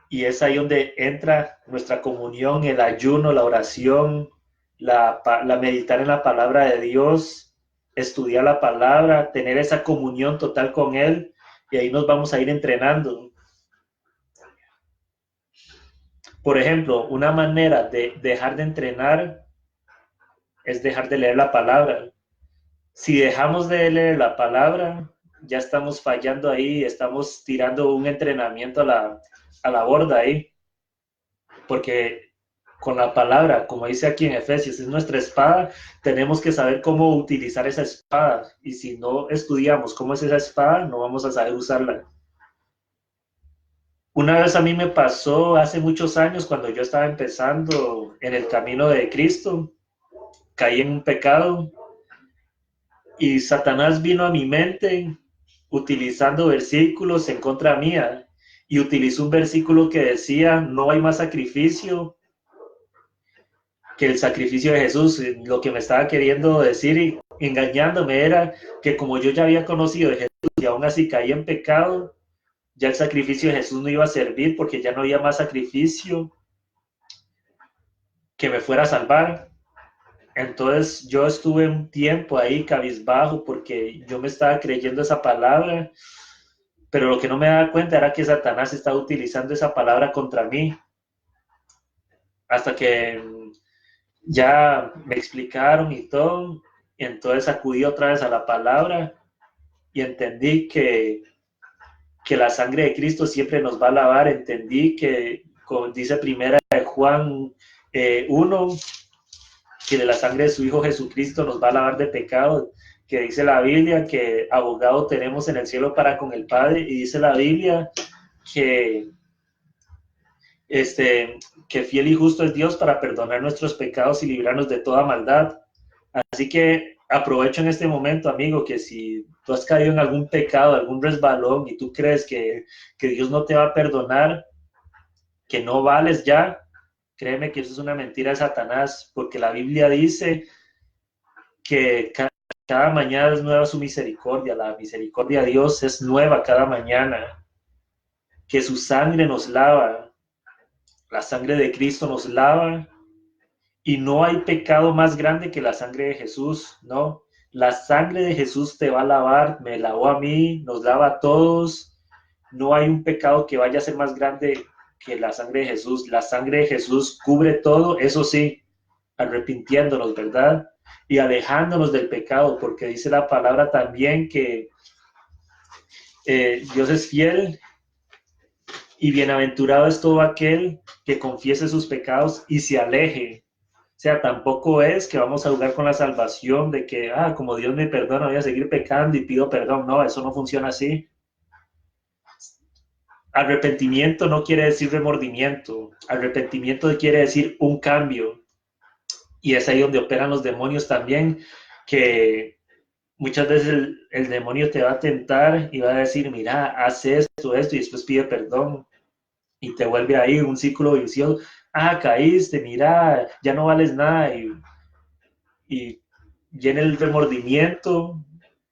Y es ahí donde entra nuestra comunión, el ayuno, la oración, la meditar en la palabra de Dios, estudiar la palabra, tener esa comunión total con Él, y ahí nos vamos a ir entrenando. Por ejemplo, una manera de dejar de entrenar es dejar de leer la palabra. Si dejamos de leer la palabra, ya estamos fallando ahí, estamos tirando un entrenamiento a la borda ahí, porque con la palabra, como dice aquí en Efesios, es nuestra espada. Tenemos que saber cómo utilizar esa espada, y si no estudiamos cómo es esa espada, no vamos a saber usarla. Una vez a mí me pasó hace muchos años, cuando yo estaba empezando en el camino de Cristo, caí en un pecado y Satanás vino a mi mente utilizando versículos en contra mía, y utilizó un versículo que decía: no hay más sacrificio que el sacrificio de Jesús. Lo que me estaba queriendo decir y engañándome era que como yo ya había conocido de Jesús y aún así caí en pecado, ya el sacrificio de Jesús no iba a servir, porque ya no había más sacrificio que me fuera a salvar. Entonces yo estuve un tiempo ahí cabizbajo, porque yo me estaba creyendo esa palabra, pero lo que no me daba cuenta era que Satanás estaba utilizando esa palabra contra mí, hasta que ya me explicaron y todo, y entonces acudí otra vez a la palabra y entendí que la sangre de Cristo siempre nos va a lavar. Entendí que, como dice primera de Juan 1, que de la sangre de su Hijo Jesucristo nos va a lavar de pecado, que dice la Biblia que abogado tenemos en el cielo para con el Padre, y dice la Biblia que, que fiel y justo es Dios para perdonar nuestros pecados y librarnos de toda maldad. Así que aprovecho en este momento, amigo, que si tú has caído en algún pecado, algún resbalón, y tú crees que Dios no te va a perdonar, que no vales ya, créeme que eso es una mentira de Satanás, porque la Biblia dice que cada mañana es nueva su misericordia, la misericordia de Dios es nueva cada mañana, que su sangre nos lava, la sangre de Cristo nos lava, y no hay pecado más grande que la sangre de Jesús, ¿no? La sangre de Jesús te va a lavar, me lavó a mí, nos lava a todos. No hay un pecado que vaya a ser más grande que la sangre de Jesús. La sangre de Jesús cubre todo, eso sí, arrepintiéndonos, ¿verdad? Y alejándonos del pecado, porque dice la palabra también que Dios es fiel y bienaventurado es todo aquel que confiese sus pecados y se aleje. O sea, tampoco es que vamos a jugar con la salvación de que, como Dios me perdona, voy a seguir pecando y pido perdón. No, eso no funciona así. Arrepentimiento no quiere decir remordimiento. Arrepentimiento quiere decir un cambio. Y es ahí donde operan los demonios también, que muchas veces el demonio te va a tentar y va a decir, mira, haz esto, y después pide perdón. Y te vuelve ahí un círculo vicioso. Caíste, mira, ya no vales nada. Y viene el remordimiento,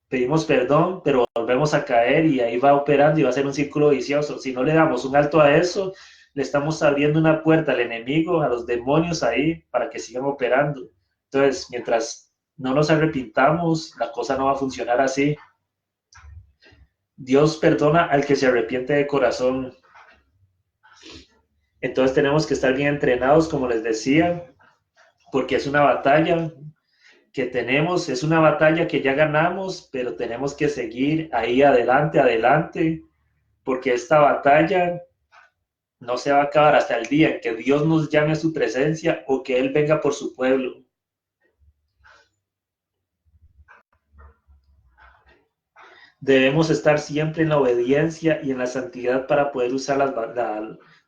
pedimos perdón, pero volvemos a caer y ahí va operando y va a ser un círculo vicioso. Si no le damos un alto a eso, le estamos abriendo una puerta al enemigo, a los demonios ahí, para que sigan operando. Entonces, mientras no nos arrepintamos, la cosa no va a funcionar así. Dios perdona al que se arrepiente de corazón. Entonces tenemos que estar bien entrenados, como les decía, porque es una batalla que tenemos, es una batalla que ya ganamos, pero tenemos que seguir ahí adelante, adelante, porque esta batalla no se va a acabar hasta el día en que Dios nos llame a su presencia o que Él venga por su pueblo. Debemos estar siempre en la obediencia y en la santidad para poder usar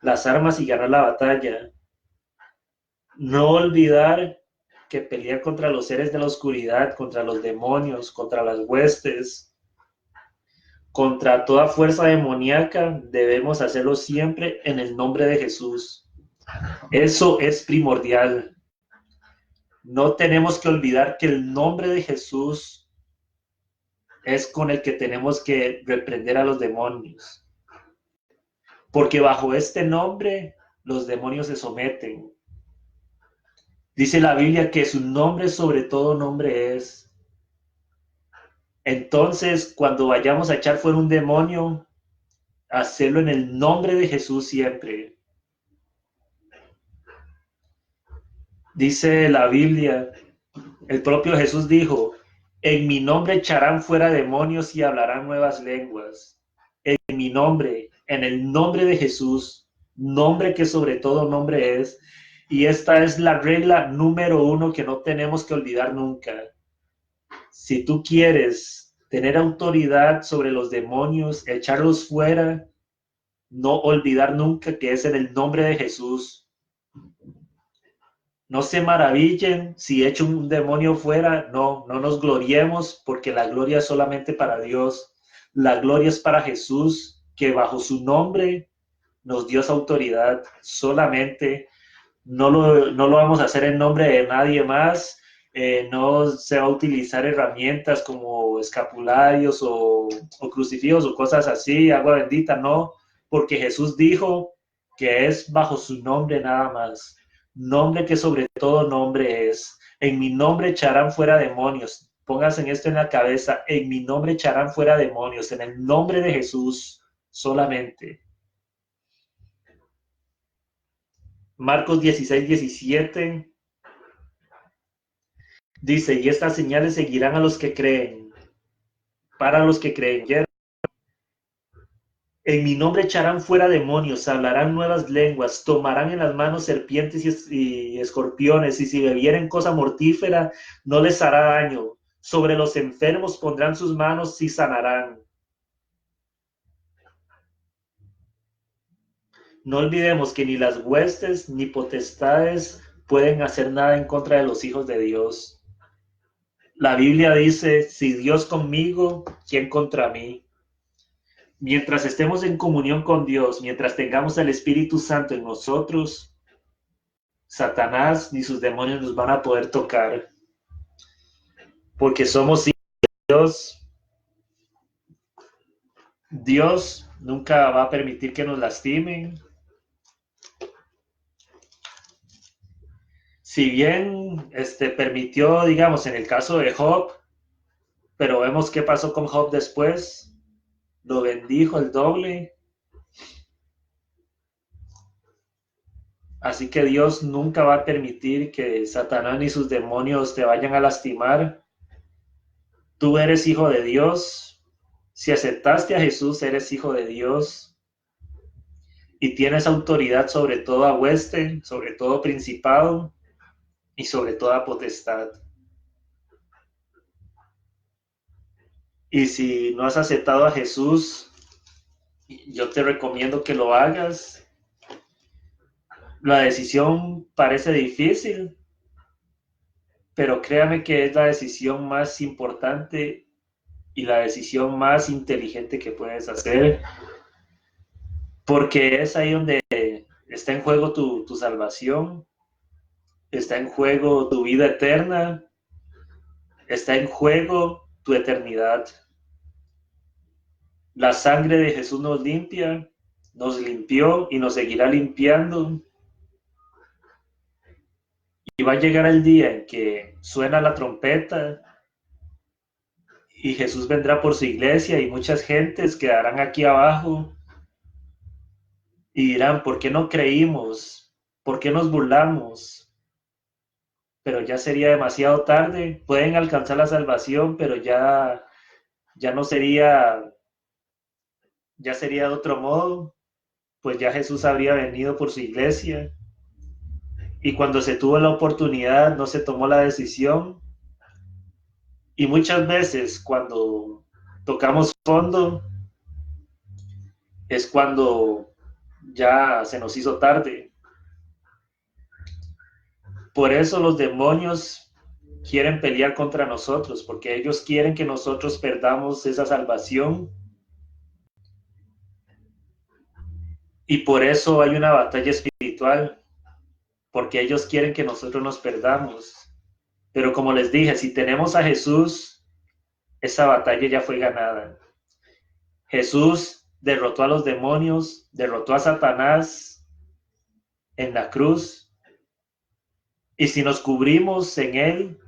las armas y ganar la batalla. No olvidar que pelear contra los seres de la oscuridad, contra los demonios, contra las huestes, contra toda fuerza demoníaca, debemos hacerlo siempre en el nombre de Jesús. Eso es primordial. No tenemos que olvidar que el nombre de Jesús es con el que tenemos que reprender a los demonios. Porque bajo este nombre los demonios se someten. Dice la Biblia que su nombre sobre todo nombre es. Entonces, cuando vayamos a echar fuera un demonio, hacerlo en el nombre de Jesús siempre. Dice la Biblia, el propio Jesús dijo, en mi nombre echarán fuera demonios y hablarán nuevas lenguas. En mi nombre, en el nombre de Jesús, nombre que sobre todo nombre es. Y esta es la regla número 1 que no tenemos que olvidar nunca. Si tú quieres tener autoridad sobre los demonios, echarlos fuera, no olvidar nunca que es en el nombre de Jesús. No se maravillen si echo un demonio fuera, no nos gloriemos, porque la gloria es solamente para Dios. La gloria es para Jesús, que bajo su nombre nos dio esa autoridad solamente. No lo vamos a hacer en nombre de nadie más. No se va a utilizar herramientas como escapularios o crucifijos o cosas así, agua bendita, no, porque Jesús dijo que es bajo su nombre nada más. Nombre que sobre todo nombre es. En mi nombre echarán fuera demonios. Pónganse esto en la cabeza. En mi nombre echarán fuera demonios. En el nombre de Jesús solamente. Marcos 16:17 dice, y estas señales seguirán a los que creen. Para los que creen. En mi nombre echarán fuera demonios, hablarán nuevas lenguas, tomarán en las manos serpientes y escorpiones, y si bebieren cosa mortífera, no les hará daño. Sobre los enfermos pondrán sus manos y sanarán. No olvidemos que ni las huestes ni potestades pueden hacer nada en contra de los hijos de Dios. La Biblia dice, si Dios conmigo, ¿quién contra mí? Mientras estemos en comunión con Dios, mientras tengamos el Espíritu Santo en nosotros, Satanás ni sus demonios nos van a poder tocar, porque somos hijos de Dios. Dios nunca va a permitir que nos lastimen. Si bien permitió, digamos, en el caso de Job, pero vemos qué pasó con Job después, lo bendijo el doble. Así que Dios nunca va a permitir que Satanás ni sus demonios te vayan a lastimar. Tú eres hijo de Dios. Si aceptaste a Jesús, eres hijo de Dios. Y tienes autoridad sobre toda hueste, sobre todo principado y sobre toda potestad. Y si no has aceptado a Jesús, yo te recomiendo que lo hagas. La decisión parece difícil, pero créame que es la decisión más importante y la decisión más inteligente que puedes hacer, porque es ahí donde está en juego tu salvación, está en juego tu vida eterna, está en juego tu eternidad. La sangre de Jesús nos limpia, nos limpió y nos seguirá limpiando. Y va a llegar el día en que suena la trompeta y Jesús vendrá por su iglesia y muchas gentes quedarán aquí abajo y dirán, ¿por qué no creímos? ¿Por qué nos burlamos? Pero ya sería demasiado tarde. Pueden alcanzar la salvación, pero ya no sería, ya sería de otro modo, pues ya Jesús habría venido por su iglesia. Y cuando se tuvo la oportunidad, no se tomó la decisión. Y muchas veces cuando tocamos fondo, es cuando ya se nos hizo tarde. Por eso los demonios quieren pelear contra nosotros, porque ellos quieren que nosotros perdamos esa salvación. Y por eso hay una batalla espiritual, porque ellos quieren que nosotros nos perdamos. Pero como les dije, si tenemos a Jesús, esa batalla ya fue ganada. Jesús derrotó a los demonios, derrotó a Satanás en la cruz. Y si nos cubrimos en Él,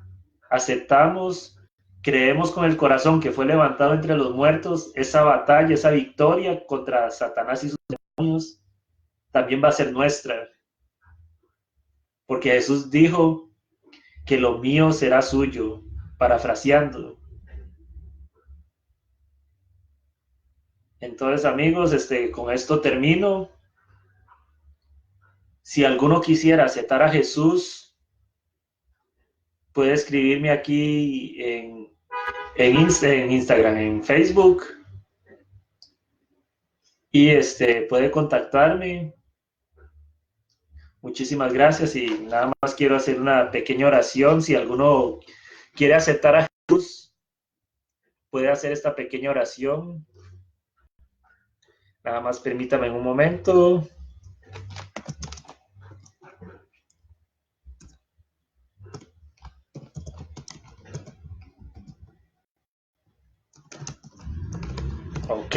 aceptamos, creemos con el corazón que fue levantado entre los muertos, esa batalla, esa victoria contra Satanás y sus demonios, también va a ser nuestra. Porque Jesús dijo que lo mío será suyo, parafraseando. Entonces, amigos, con esto termino. Si alguno quisiera aceptar a Jesús, puede escribirme aquí en Instagram, en Facebook, y puede contactarme. Muchísimas gracias y nada más quiero hacer una pequeña oración. Si alguno quiere aceptar a Jesús, puede hacer esta pequeña oración. Nada más permítame un momento. Ok.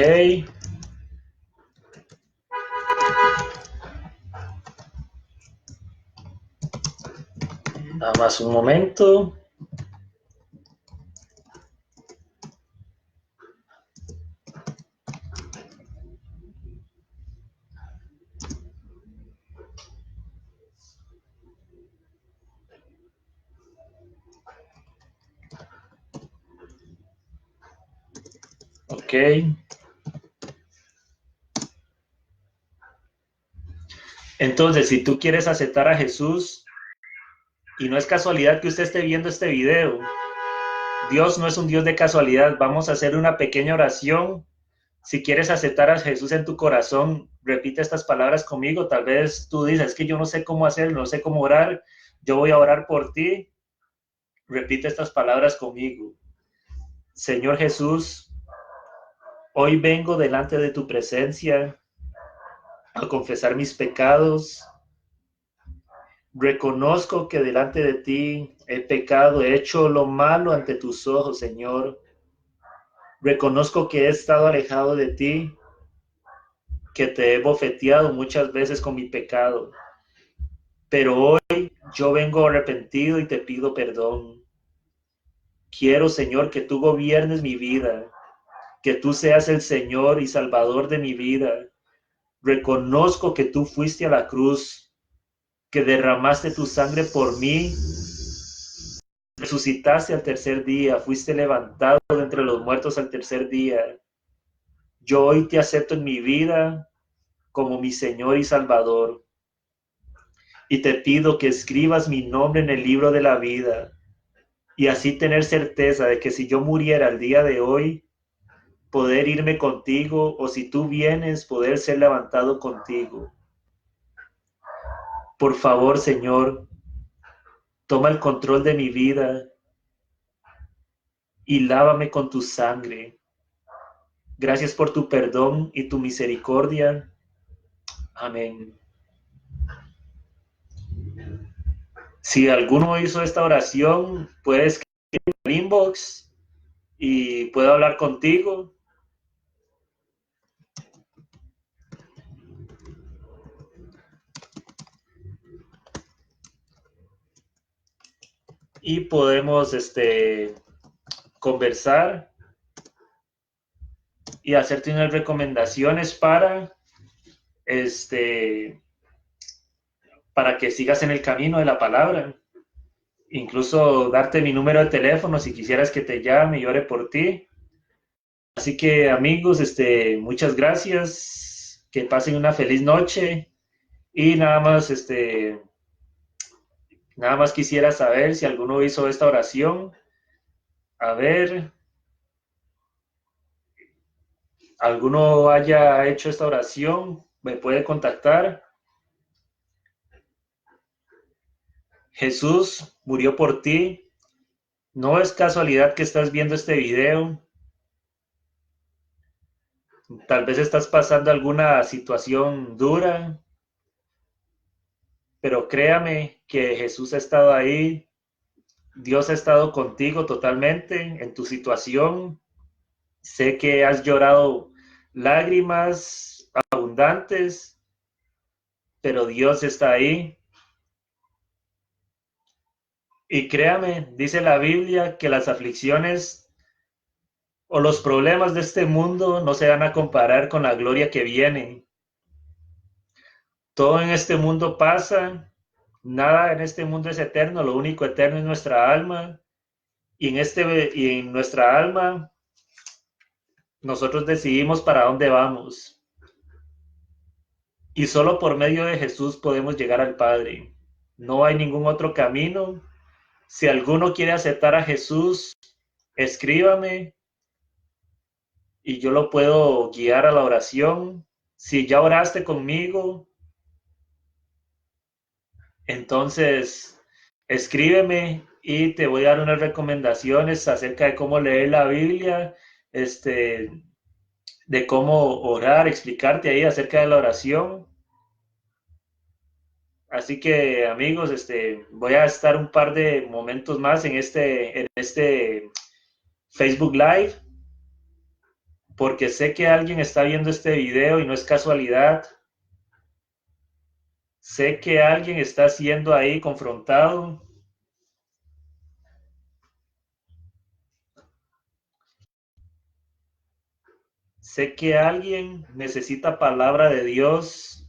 Nada más un momento. Ok. Entonces, si tú quieres aceptar a Jesús, y no es casualidad que usted esté viendo este video, Dios no es un Dios de casualidad. Vamos a hacer una pequeña oración. Si quieres aceptar a Jesús en tu corazón, repite estas palabras conmigo. Tal vez tú dices, es que yo no sé cómo hacer, no sé cómo orar. Yo voy a orar por ti. Repite estas palabras conmigo. Señor Jesús, hoy vengo delante de tu presencia a confesar mis pecados. Reconozco que delante de ti he pecado, he hecho lo malo ante tus ojos, Señor. Reconozco que he estado alejado de ti, que te he bofeteado muchas veces con mi pecado. Pero hoy yo vengo arrepentido y te pido perdón. Quiero, Señor, que tú gobiernes mi vida, que tú seas el Señor y Salvador de mi vida. Reconozco que tú fuiste a la cruz, que derramaste tu sangre por mí, resucitaste al tercer día, fuiste levantado de entre los muertos al tercer día. Yo hoy te acepto en mi vida como mi Señor y Salvador. Y te pido que escribas mi nombre en el libro de la vida y así tener certeza de que si yo muriera el día de hoy, poder irme contigo, o si tú vienes, poder ser levantado contigo. Por favor, Señor, toma el control de mi vida y lávame con tu sangre. Gracias por tu perdón y tu misericordia. Amén. Si alguno hizo esta oración, puedes escribir en el inbox y puedo hablar contigo. Y podemos conversar y hacerte unas recomendaciones para que sigas en el camino de la palabra. Incluso darte mi número de teléfono si quisieras que te llame y ore por ti. Así que amigos, muchas gracias. Que pasen una feliz noche. Y nada más quisiera saber si alguno hizo esta oración. A ver, alguno haya hecho esta oración, me puede contactar. Jesús murió por ti. No es casualidad que estás viendo este video. Tal vez estás pasando alguna situación dura, pero créame que Jesús ha estado ahí. Dios ha estado contigo totalmente en tu situación. Sé que has llorado lágrimas abundantes, pero Dios está ahí. Y créame, dice la Biblia que las aflicciones o los problemas de este mundo no se van a comparar con la gloria que viene. Todo en este mundo pasa, nada en este mundo es eterno, lo único eterno es nuestra alma. Y en nuestra alma nosotros decidimos para dónde vamos. Y solo por medio de Jesús podemos llegar al Padre. No hay ningún otro camino. Si alguno quiere aceptar a Jesús, escríbame y yo lo puedo guiar a la oración. Si ya oraste conmigo, entonces escríbeme y te voy a dar unas recomendaciones acerca de cómo leer la Biblia, de cómo orar, explicarte ahí acerca de la oración. Así que amigos, voy a estar un par de momentos más en este Facebook Live, porque sé que alguien está viendo este video y no es casualidad. Sé que alguien está siendo ahí confrontado. Sé que alguien necesita palabra de Dios.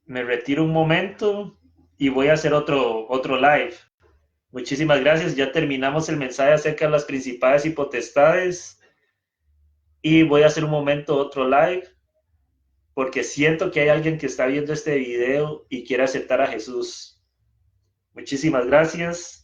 Me retiro un momento y voy a hacer otro live. Muchísimas gracias. Ya terminamos el mensaje acerca de las principales y potestades. Y voy a hacer un momento otro live. porque siento que hay alguien que está viendo este video y quiere aceptar a Jesús. Muchísimas gracias.